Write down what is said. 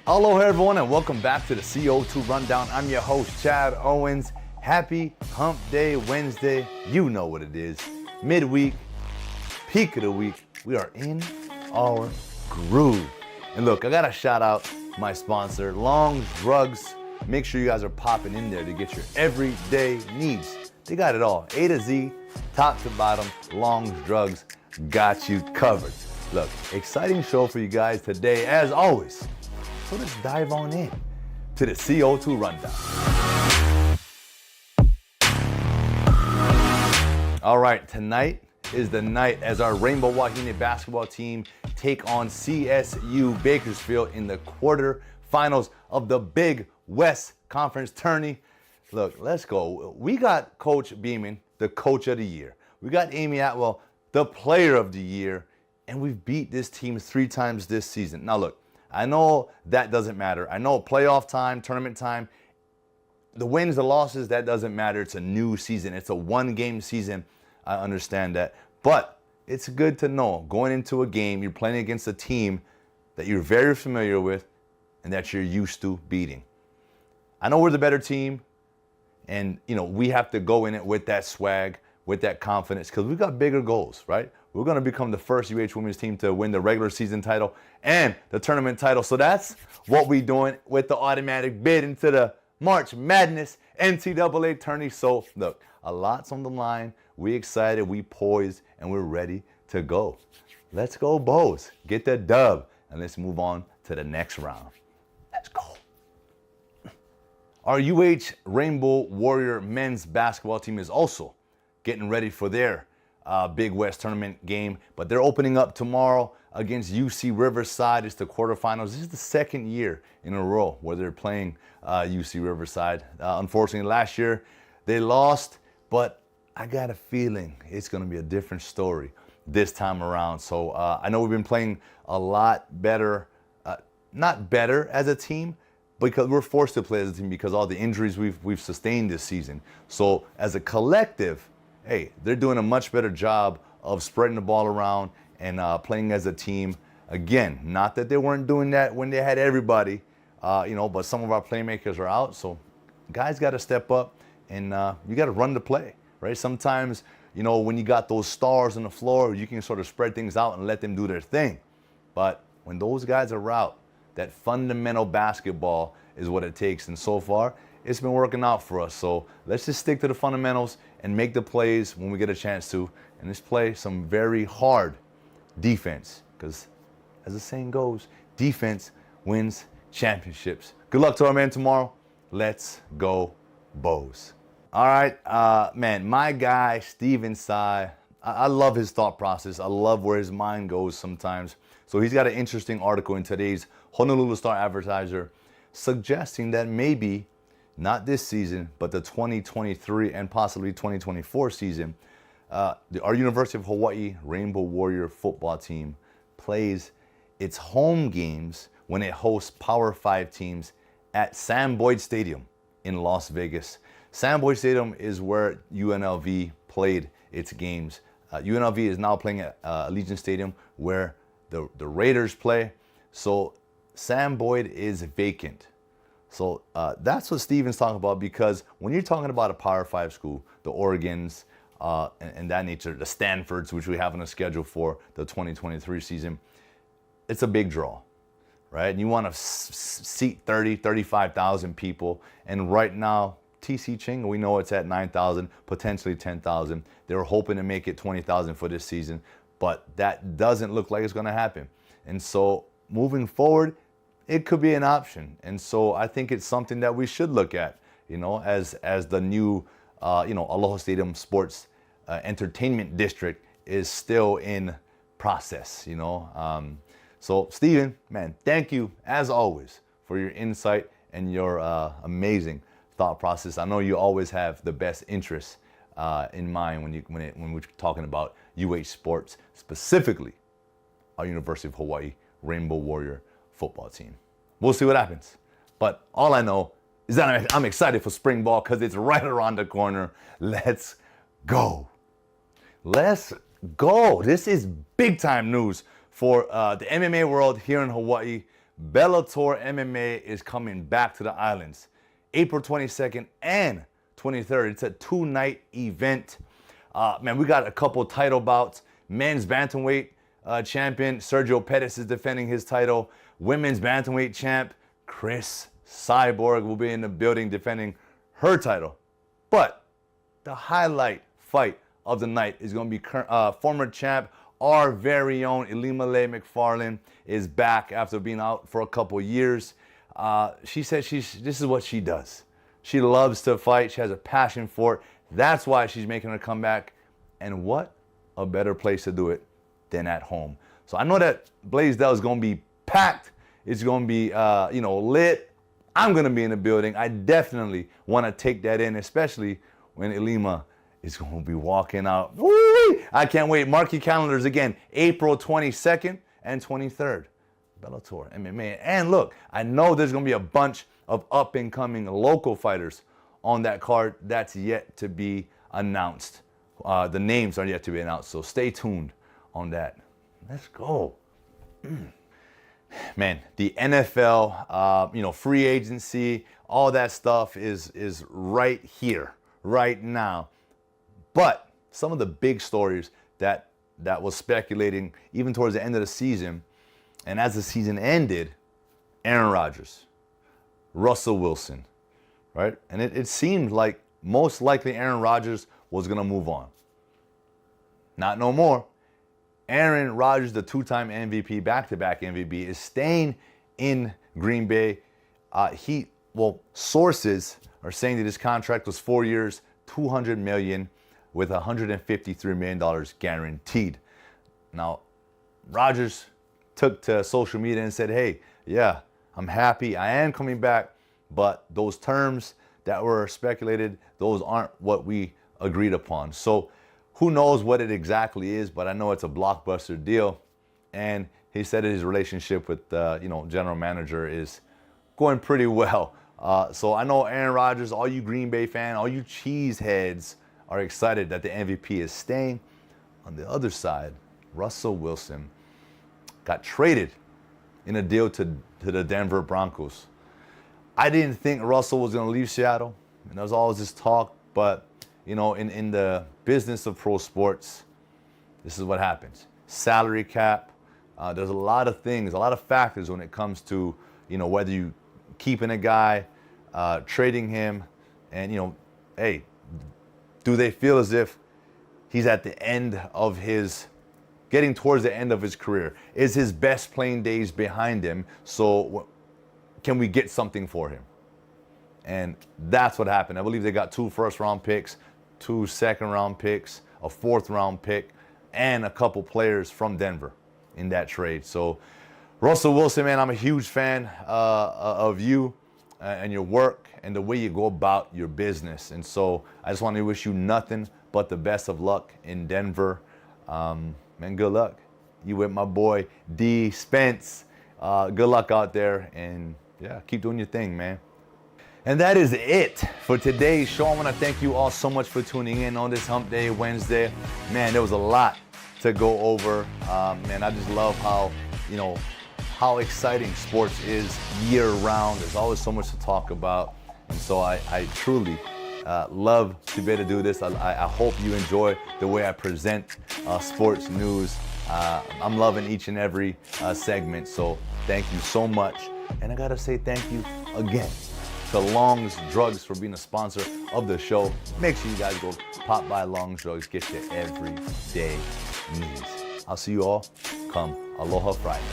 Hello everyone and welcome back to the CO2 Rundown. I'm your host, Chad Owens. Happy Hump Day Wednesday. You know what it is. Midweek, peak of the week. We are in our groove. And look, I gotta shout out my sponsor, Long's Drugs. Make sure you guys are popping in there to get your everyday needs. They got it all. A to Z, top to bottom, Long's Drugs got you covered. Look, exciting show for you guys today, as always. So let's dive on in to the CO2 Rundown. All right, tonight is the night as our Rainbow Wahine basketball team take on CSU Bakersfield in the quarterfinals of the Big West Conference tourney. Look, let's go. We got Coach Beeman, the coach of the year. We got Amy Atwell, the player of the year, and we've beat this team 3 times this season. Now look, I know that doesn't matter. I know playoff time, tournament time, the wins, the losses, that doesn't matter. It's a new season. It's a one-game season. I understand that. But it's good to know going into a game, you're playing against a team that you're very familiar with and that you're used to beating. I know we're the better team, and we have to go in it with that swag, with that confidence, because we've got bigger goals, right? We're going to become the first UH women's team to win the regular season title and the tournament title. So that's what we're doing with the automatic bid into the March Madness NCAA tourney. So look, a lot's on the line. We excited, we poised, and we're ready to go. Let's go, Bows. Get that dub, and let's move on to the next round. Let's go. Our UH Rainbow Warrior men's basketball team is also getting ready for their Big West tournament game, but they're opening up tomorrow against UC Riverside. It's the quarterfinals. This is the second year in a row where they're playing UC Riverside. Unfortunately, last year they lost, but I got a feeling it's going to be a different story this time around. So I know we've been playing a lot better, not better as a team, because we're forced to play as a team because all the injuries we've sustained this season. So as a collective, hey, they're doing a much better job of spreading the ball around and playing as a team. Again, not that they weren't doing that when they had everybody, but some of our playmakers are out. So guys got to step up, and you got to run the play, right? Sometimes, when you got those stars on the floor, you can sort of spread things out and let them do their thing. But when those guys are out, that fundamental basketball is what it takes. And so far, it's been working out for us. So let's just stick to the fundamentals and make the plays when we get a chance to. And let's play some very hard defense. Because as the saying goes, defense wins championships. Good luck to our man tomorrow. Let's go, Bows. All right, man, my guy, Steven Tsai, I love his thought process. I love where his mind goes sometimes. So he's got an interesting article in today's Honolulu Star-Advertiser suggesting that maybe not this season, but the 2023 and possibly 2024 season, our University of Hawaii Rainbow Warrior football team plays its home games when it hosts Power 5 teams at Sam Boyd Stadium in Las Vegas. Sam Boyd Stadium is where UNLV played its games. UNLV is now playing at Allegiant Stadium where the Raiders play. So Sam Boyd is vacant. So that's what Steven's talking about, because when you're talking about a Power 5 school, the Oregons and that nature, the Stanfords, which we have on the schedule for the 2023 season, it's a big draw, right? And you want to seat 30, 35,000 people. And right now, TC Ching, we know it's at 9,000, potentially 10,000. They were hoping to make it 20,000 for this season, but that doesn't look like it's going to happen. And so moving forward, it could be an option. And so I think it's something that we should look at, as the new, Aloha Stadium Sports Entertainment District is still in process, So Steven, man, thank you as always for your insight and your amazing thought process. I know you always have the best interests in mind when we're talking about UH sports, specifically our University of Hawaii Rainbow Warrior football team. We'll see what happens. But all I know is that I'm excited for spring ball because it's right around the corner. Let's go. Let's go. This is big time news for the MMA world here in Hawaii. Bellator MMA is coming back to the islands. April 22nd and 23rd. It's a 2-night event. Man, we got a couple title bouts. Men's bantamweight champion Sergio Pettis is defending his title. Women's bantamweight champ Chris Cyborg will be in the building defending her title. But the highlight fight of the night is going to be former champ, our very own Ilima-Lei Macfarlane is back after being out for a couple years. She said this is what she does. She loves to fight. She has a passion for it. That's why she's making her comeback. And what a better place to do it than at home. So I know that Blaisdell is going to be packed. It's going to be, lit. I'm going to be in the building. I definitely want to take that in, especially when Ilima is going to be walking out. Woo! I can't wait. Mark your calendars again. April 22nd and 23rd. Bellator MMA. And look, I know there's going to be a bunch of up-and-coming local fighters on that card. That's yet to be announced. The names are yet to be announced, so stay tuned on that. Let's go. Man, the NFL, free agency, all that stuff is right here, right now. But some of the big stories that was speculating even towards the end of the season, and as the season ended, Aaron Rodgers, Russell Wilson, right? And it seemed like most likely Aaron Rodgers was going to move on. Not no more. Aaron Rodgers, the two-time MVP, back-to-back MVP, is staying in Green Bay. Sources are saying that his contract was 4 years, $200 million, with $153 million guaranteed. Now, Rodgers took to social media and said, hey, yeah, I'm happy. I am coming back, but those terms that were speculated, those aren't what we agreed upon. So who knows what it exactly is, but I know it's a blockbuster deal. And he said that his relationship with general manager is going pretty well. So I know Aaron Rodgers, all you Green Bay fans, all you cheese heads are excited that the MVP is staying. On the other side, Russell Wilson got traded in a deal to the Denver Broncos. I didn't think Russell was going to leave Seattle, and there was always this talk, but in the business of pro sports, this is what happens. Salary cap, there's a lot of things, a lot of factors when it comes to, whether you keeping a guy, trading him, and, hey, do they feel as if he's at the end of getting towards the end of his career? Is his best playing days behind him? So can we get something for him? And that's what happened. I believe they got 2 first-round picks, 2 second-round picks, a 4th-round pick, and a couple players from Denver in that trade. So Russell Wilson, man, I'm a huge fan of you and your work and the way you go about your business. And so I just want to wish you nothing but the best of luck in Denver. Man, good luck. You with my boy D Spence. Good luck out there, and yeah, keep doing your thing, man. And that is it for today's show. I want to thank you all so much for tuning in on this Hump Day Wednesday. Man, there was a lot to go over. Man, I just love how exciting sports is year round. There's always so much to talk about. And so I truly love to be able to do this. I hope you enjoy the way I present sports news. I'm loving each and every segment. So thank you so much. And I got to say thank you again to Long's Drugs for being a sponsor of the show. Make sure you guys go pop by Long's Drugs, get your everyday needs. I'll see you all come Aloha Friday.